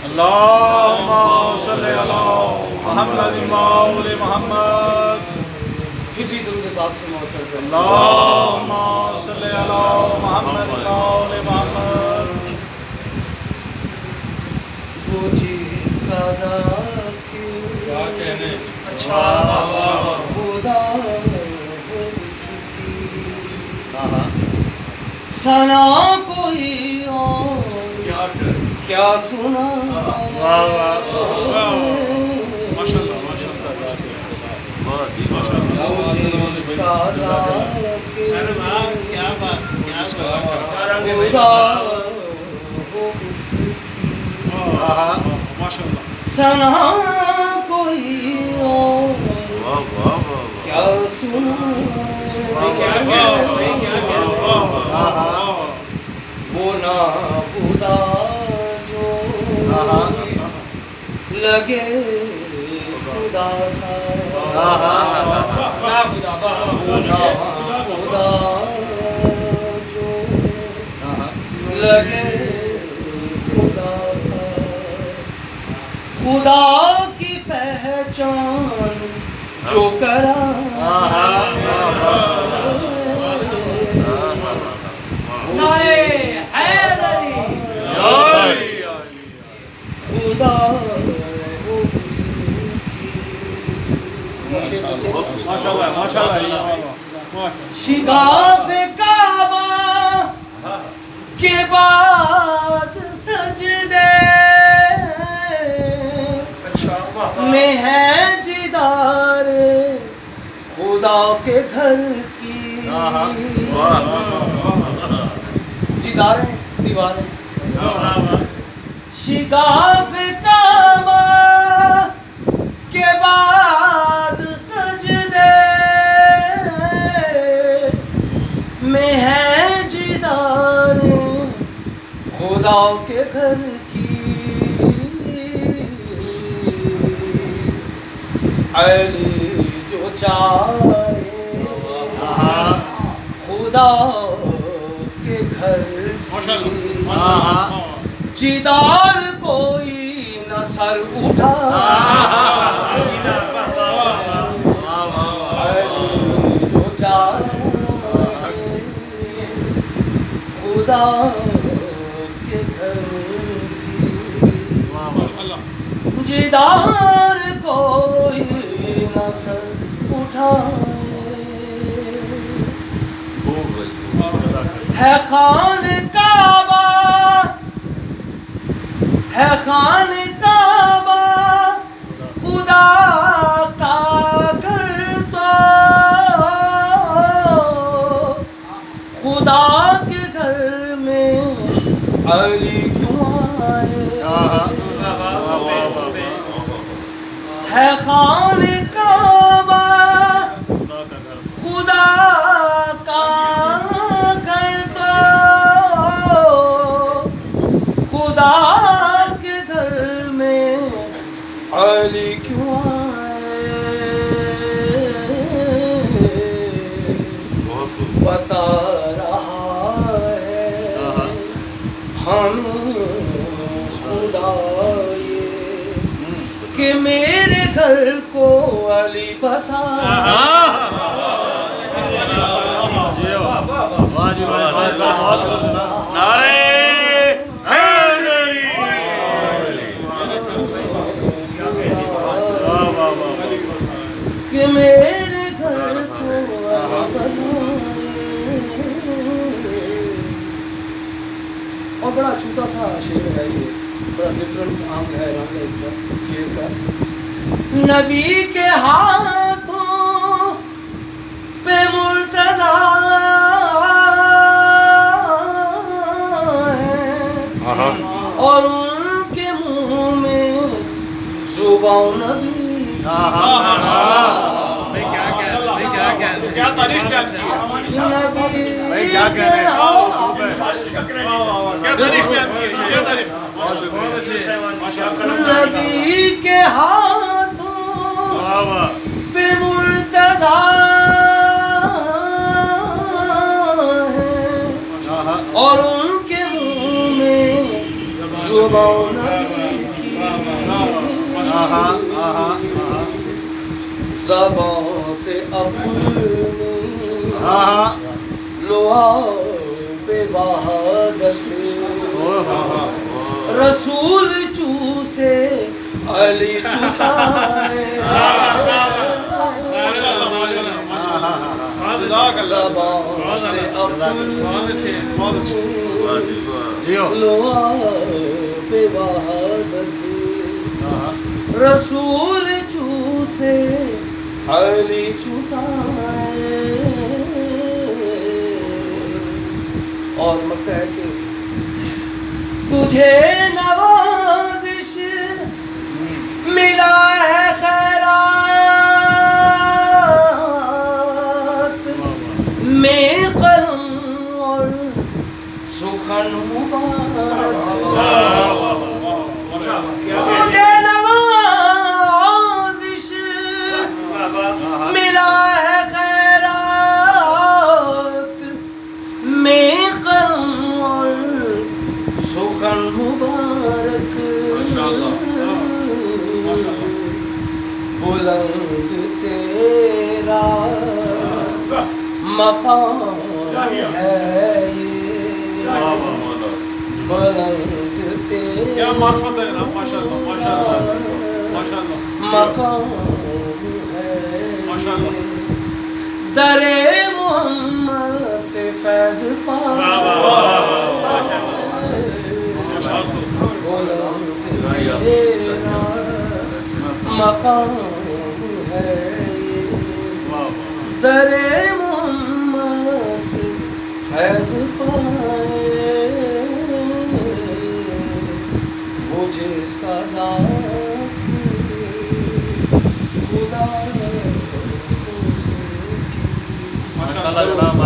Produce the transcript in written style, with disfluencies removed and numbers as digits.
اللهم صل علی محمد مول محمد. پھر بھی درود پاک سے معطر کریں. اللهم صل علی محمد مول محمد. وہ چیز کا ذاکر اچھا خدا ہے اس کی ثنا کوئی اور کیا سنا. سنا کوئی اور کیا سنا. وہ نا خدا جو لگے خدا سا. وہ نا خدا جو لگے خدا سا. خدا کی پہچان جو کرا خدا شگاف کعبہ کے بعد سجدے میں ہے جدار خدا کے گھر کی. جداریں دیواریں. شگاف کعبہ کے بعد سجدے میں ہے جدار خدا کے گھر کی. علی جو چاہے خدا کے گھر کی جدار کوئی نہ سر اٹھا. جو چاہے خدا کے گھر کی جدار کوئی نہ سر اٹھائے. ہے خان کعبہ ہے خان کعبہ خدا کا گھر تو خدا کے گھر میں علی کیوں آئے. ہے خان کعبہ خدا کا گھر تو خدا کے گھر میں علی کیوں آئے. بتا رہا ہے ہمیں خدا کہ میرے گھر کو علی بسا. نعرے کہ میرے گھر کو علی بسا. اور بڑا چھوٹا سا شعر ہے یہ, بڑا ڈفرنٹ آنگ ہے رنگ ہے اس کا شعر کا. نبی کے ہاتھوں پہ مرتضیٰ ہے اور ان کے منہ میں زبان نبی. کیا تاریخ بیان کی ہے. کیا کہنے نبی کے ہاتھوں پہ مرتضیٰ ہے اور ان کے دعا نبی کی زبان سے اپنی لو بے وحدت رسول چوسے علی چوسائے زبان سے اپنی لو بے وحدت رسول چوسے علی چوسائے. اور مطلب ہے کہ تجھے نوازش ملا ہے خیرات میں قلم اور سخن مبارک تجھے نوازش ملا ہے خیرات میں قلم اور سخن مبارک بلند تیرا مقام ہے بلند تیرا مقام ہے در محمد سے فیض پا مقام ہے در محمد سے فیض پائے وہ جس کا ذات خدا